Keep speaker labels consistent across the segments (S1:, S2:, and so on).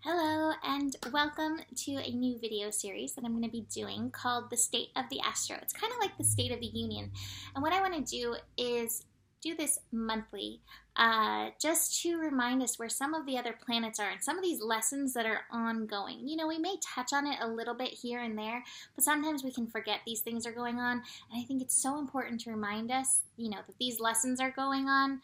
S1: Hello and welcome to a new video series that I'm going to be doing called The State of the Astro. It's kind of like the State of the Union, and what I want to do is do this monthly just to remind us where some of the other planets are and some of these lessons that are ongoing. You know, we may touch on it a little bit here and there, but sometimes we can forget these things are going on, and I think it's so important to remind us, you know, that these lessons are going on.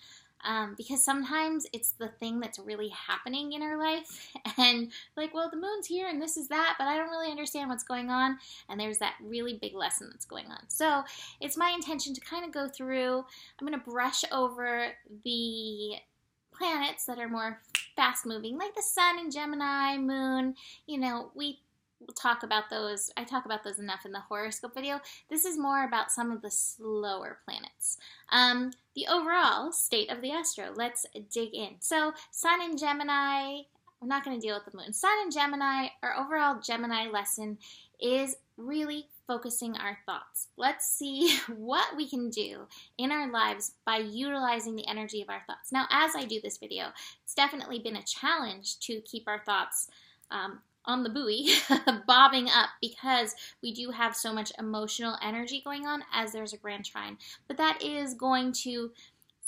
S1: Because sometimes it's the thing that's really happening in our life, and like, well, the moon's here and this is that, but I don't really understand what's going on, and there's that really big lesson that's going on. So it's my intention to kind of go through, I'm going to brush over the planets that are more fast-moving, like the sun and Gemini, moon. You know, we'll talk about those. I talk about those enough in the horoscope video. This is more about some of the slower planets. The overall state of the astro. Let's dig in. So, Sun and Gemini, we're not going to deal with the moon. Sun and Gemini, our overall Gemini lesson is really focusing our thoughts. Let's see what we can do in our lives by utilizing the energy of our thoughts. Now, as I do this video, it's definitely been a challenge to keep our thoughts on the buoy, bobbing up, because we do have so much emotional energy going on as there's a grand trine. But that is going to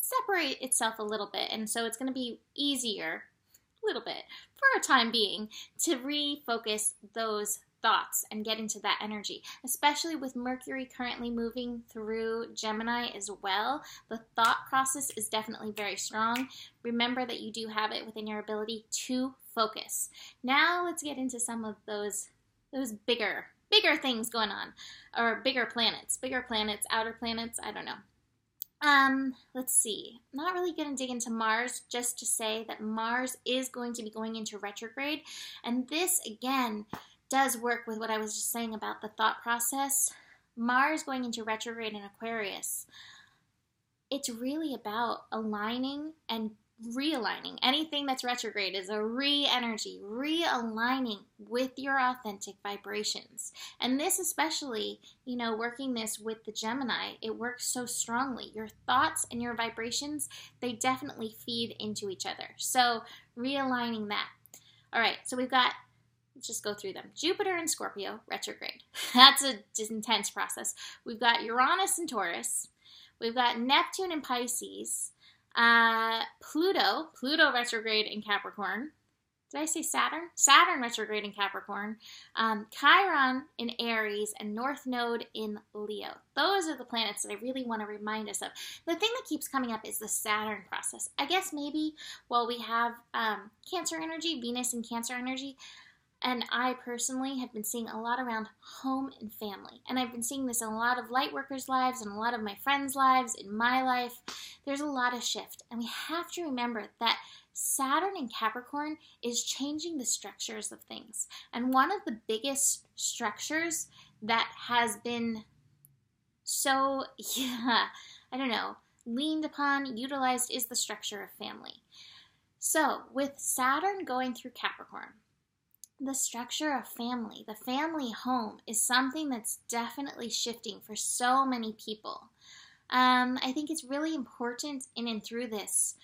S1: separate itself a little bit, and so it's going to be easier, a little bit, for a time being, to refocus those thoughts and get into that energy, especially with Mercury currently moving through Gemini as well. The thought process is definitely very strong. Remember that you do have it within your ability to focus. Now let's get into some of those bigger things going on, or bigger planets, outer planets, I don't know. Let's see. I'm not really going to dig into Mars, just to say that Mars is going to be going into retrograde, and this again does work with what I was just saying about the thought process. Mars going into retrograde in Aquarius, it's really about aligning and realigning. Anything that's retrograde is a re-energy, realigning with your authentic vibrations. And this especially, you know, working this with the Gemini, it works so strongly. Your thoughts and your vibrations, they definitely feed into each other. So realigning that. All right, so we've got, let's just go through them. Jupiter in Scorpio, retrograde. That's a just intense process. We've got Uranus in Taurus. We've got Neptune in Pisces. Pluto retrograde in Capricorn. Did I say Saturn? Saturn retrograde in Capricorn. Chiron in Aries, and North Node in Leo. Those are the planets that I really want to remind us of. The thing that keeps coming up is the Saturn process. I guess maybe while we have Cancer energy, Venus in Cancer energy, and I personally have been seeing a lot around home and family. And I've been seeing this in a lot of light workers' lives and a lot of my friends' lives, in my life. There's a lot of shift. And we have to remember that Saturn in Capricorn is changing the structures of things. And one of the biggest structures that has been so, leaned upon, utilized, is the structure of family. So with Saturn going through Capricorn, the structure of family, the family home, is something that's definitely shifting for so many people. I think it's really important in and through this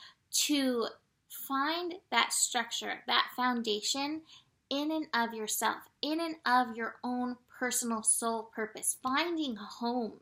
S1: to find that structure, that foundation in and of yourself, in and of your own personal soul purpose, finding home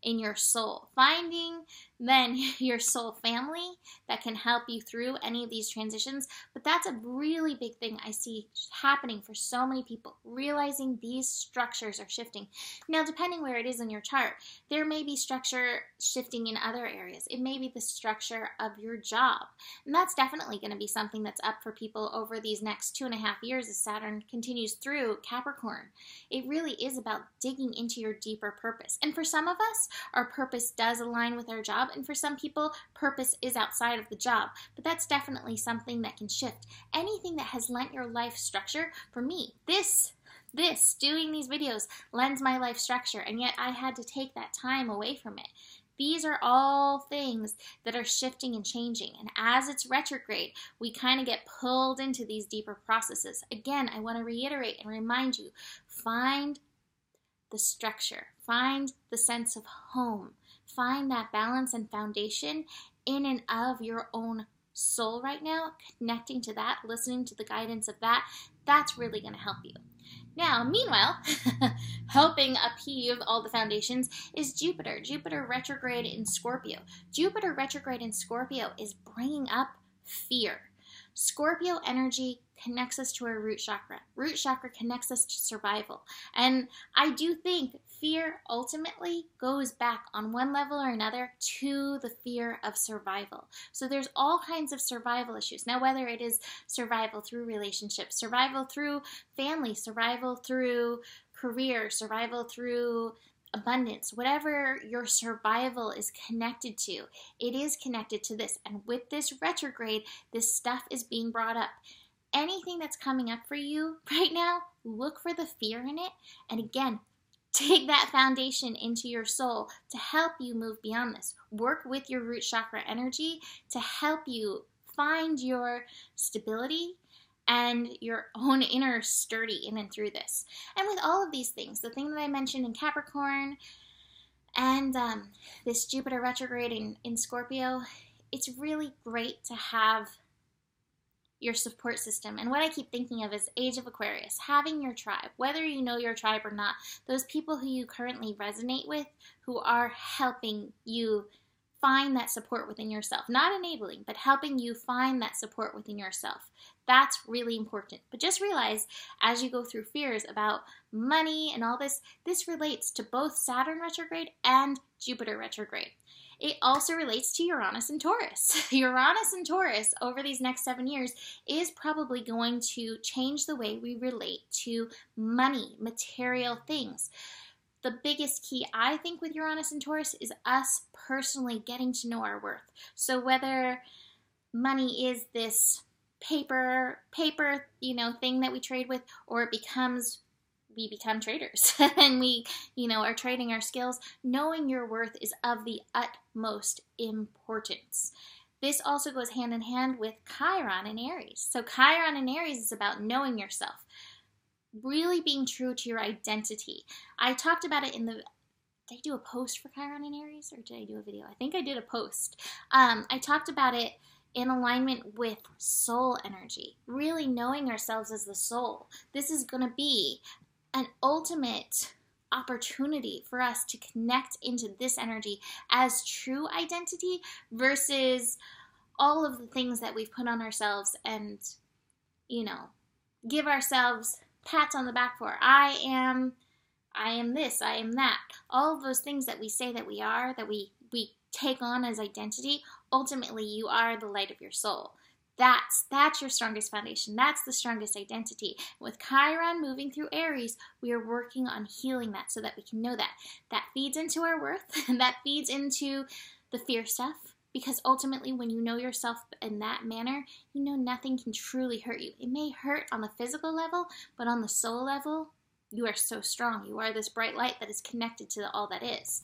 S1: in your soul, finding then your soul family that can help you through any of these transitions. But that's a really big thing I see happening for so many people, realizing these structures are shifting. Now, depending where it is in your chart, there may be structure shifting in other areas. It may be the structure of your job, and that's definitely going to be something that's up for people over these next 2.5 years as Saturn continues through Capricorn. It really is about digging into your deeper purpose. And for some of us, our purpose does align with our job, and for some people, purpose is outside of the job. But that's definitely something that can shift. Anything that has lent your life structure, for me, this doing these videos lends my life structure, and yet I had to take that time away from it. These are all things that are shifting and changing, and as it's retrograde, we kind of get pulled into these deeper processes. Again, I want to reiterate and remind you, find the structure, find the sense of home, find that balance and foundation in and of your own soul right now, connecting to that, listening to the guidance of that, that's really going to help you. Now, meanwhile, helping upheave all the foundations is Jupiter. Jupiter retrograde in Scorpio. Jupiter retrograde in Scorpio is bringing up fear. Scorpio energy connects us to our root chakra. Root chakra connects us to survival. And I do think fear ultimately goes back on one level or another to the fear of survival. So there's all kinds of survival issues. Now, whether it is survival through relationships, survival through family, survival through career, survival through abundance, whatever your survival is connected to, it is connected to this. And with this retrograde, this stuff is being brought up. Anything that's coming up for you right now, look for the fear in it. And again, take that foundation into your soul to help you move beyond this. Work with your root chakra energy to help you find your stability and your own inner sturdy in and through this. And with all of these things, the thing that I mentioned in Capricorn and this Jupiter retrograde in Scorpio, it's really great to have your support system. And what I keep thinking of is Age of Aquarius, having your tribe, whether you know your tribe or not, those people who you currently resonate with, who are helping you find that support within yourself. Not enabling, but helping you find that support within yourself. That's really important. But just realize, as you go through fears about money and all this, this relates to both Saturn retrograde and Jupiter retrograde. It also relates to Uranus and Taurus. Uranus and Taurus over these next 7 years is probably going to change the way we relate to money, material things. The biggest key, I think, with Uranus and Taurus is us personally getting to know our worth. So whether money is this paper, thing that we trade with, or we become traders and we, are trading our skills, knowing your worth is of the utmost importance. This also goes hand in hand with Chiron and Aries. So Chiron and Aries is about knowing yourself, really being true to your identity. I talked about it did I do a post for Chiron and Aries, or did I do a video? I think I did a post. I talked about it in alignment with soul energy, really knowing ourselves as the soul. This is going to be an ultimate opportunity for us to connect into this energy as true identity versus all of the things that we've put on ourselves and, give ourselves pats on the back for. I am this, I am that. All of those things that we say that we are, that we take on as identity, ultimately you are the light of your soul. That's your strongest foundation. That's the strongest identity. With Chiron moving through Aries, we are working on healing that so that we can know that. That feeds into our worth, and that feeds into the fear stuff. Because ultimately, when you know yourself in that manner, you know nothing can truly hurt you. It may hurt on the physical level, but on the soul level, you are so strong. You are this bright light that is connected to all that is.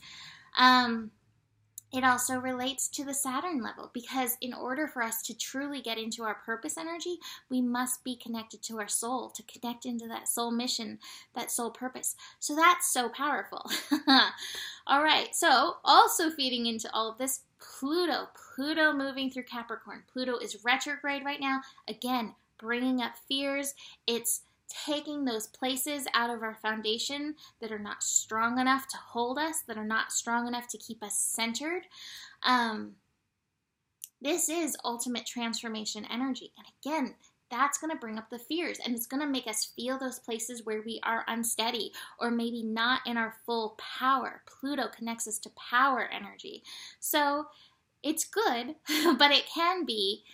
S1: It also relates to the Saturn level, because in order for us to truly get into our purpose energy, we must be connected to our soul, to connect into that soul mission, that soul purpose. So that's so powerful. All right, so also feeding into all of this, Pluto moving through Capricorn. Pluto is retrograde right now, again, bringing up fears. It's taking those places out of our foundation that are not strong enough to hold us, that are not strong enough to keep us centered. This is ultimate transformation energy. And again, that's going to bring up the fears, and it's going to make us feel those places where we are unsteady or maybe not in our full power. Pluto connects us to power energy. So it's good, but it can be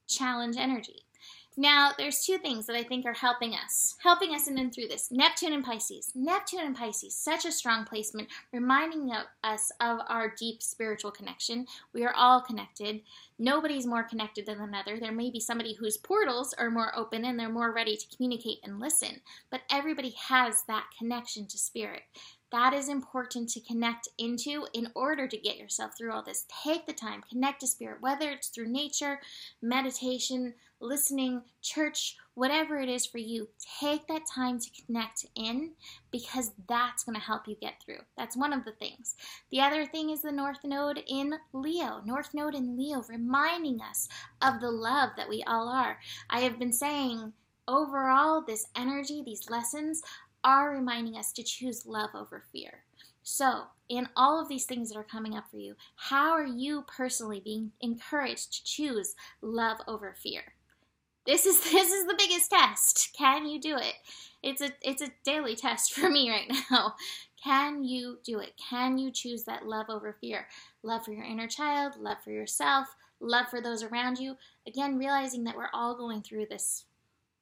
S1: challenge energy. Now, there's two things that I think are helping us in and through this. Neptune and Pisces. Neptune and Pisces, such a strong placement, reminding us of our deep spiritual connection. We are all connected. Nobody's more connected than another. There may be somebody whose portals are more open and they're more ready to communicate and listen, but everybody has that connection to spirit. That is important to connect into in order to get yourself through all this. Take the time, connect to spirit, whether it's through nature, meditation, listening, church, whatever it is for you, take that time to connect in, because that's going to help you get through. That's one of the things. The other thing is the North Node in Leo. North Node in Leo, reminding us of the love that we all are. I have been saying overall, this energy, these lessons are reminding us to choose love over fear. So, in all of these things that are coming up for you, how are you personally being encouraged to choose love over fear? This is the biggest test. Can you do it? It's a daily test for me right now. Can you do it? Can you choose that love over fear? Love for your inner child, love for yourself, love for those around you. Again, realizing that we're all going through these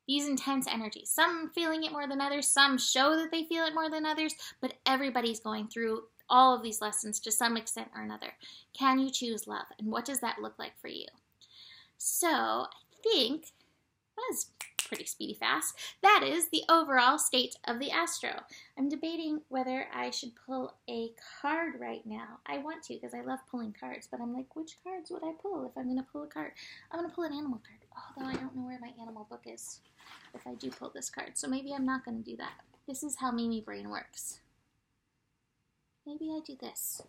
S1: intense energies. Some feeling it more than others, some show that they feel it more than others, but everybody's going through all of these lessons to some extent or another. Can you choose love? And what does that look like for you? So I think that was pretty speedy fast. That is the overall state of the astro. I'm debating whether I should pull a card right now. I want to because I love pulling cards, but I'm like, which cards would I pull if I'm going to pull a card? I'm going to pull an animal card, although I don't know where my animal book is if I do pull this card. So maybe I'm not going to do that. This is how Mimi brain works. Maybe I do this.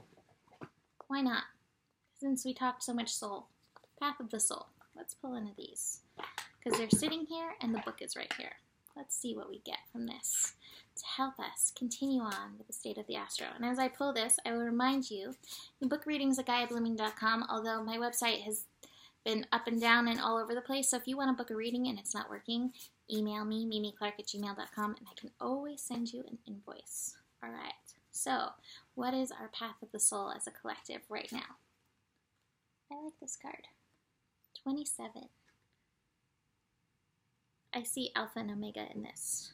S1: Why not? Since we talked so much soul. Path of the soul. Let's pull one of these. Because they're sitting here and the book is right here. Let's see what we get from this to help us continue on with the state of the astro. And as I pull this, I will remind you, the book readings at GaiaBlooming.com, although my website has been up and down and all over the place, so if you want to book a reading and it's not working, email me, mimiclark@gmail.com, and I can always send you an invoice. All right, so what is our path of the soul as a collective right now? I like this card. 27. I see Alpha and Omega in this.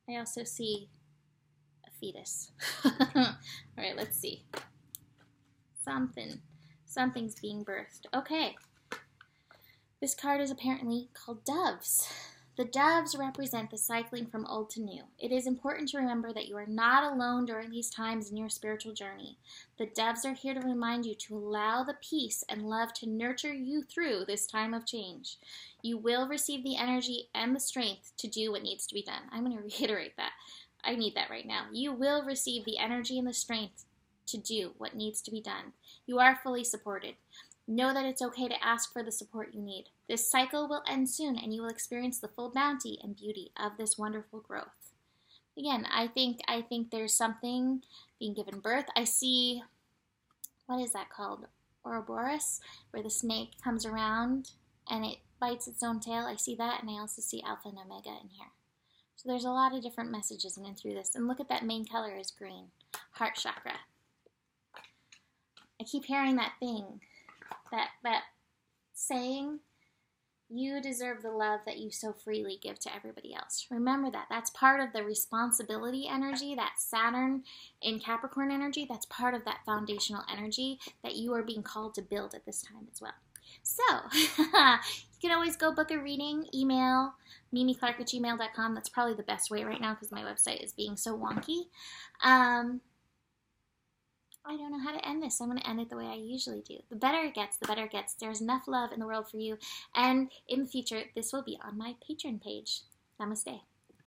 S1: I also see a fetus. All right, let's see. Something's being birthed. Okay. This card is apparently called doves. The doves represent the cycling from old to new. It is important to remember that you are not alone during these times in your spiritual journey. The doves are here to remind you to allow the peace and love to nurture you through this time of change. You will receive the energy and the strength to do what needs to be done. I'm going to reiterate that. I need that right now. You will receive the energy and the strength to do what needs to be done. You are fully supported. Know that it's okay to ask for the support you need. This cycle will end soon, and you will experience the full bounty and beauty of this wonderful growth. Again, I think there's something being given birth. I see, what is that called? Ouroboros, where the snake comes around and it bites its own tail. I see that, and I also see Alpha and Omega in here. So there's a lot of different messages in and through this. And look at that main color is green. Heart chakra. I keep hearing that thing. That saying, you deserve the love that you so freely give to everybody else. Remember that. That's part of the responsibility energy, that Saturn in Capricorn energy. That's part of that foundational energy that you are being called to build at this time as well. So, you can always go book a reading, email mimiclark@gmail.com. That's probably the best way right now because my website is being so wonky. I don't know how to end this. I'm going to end it the way I usually do. The better it gets, the better it gets. There's enough love in the world for you. And in the future, this will be on my Patreon page. Namaste.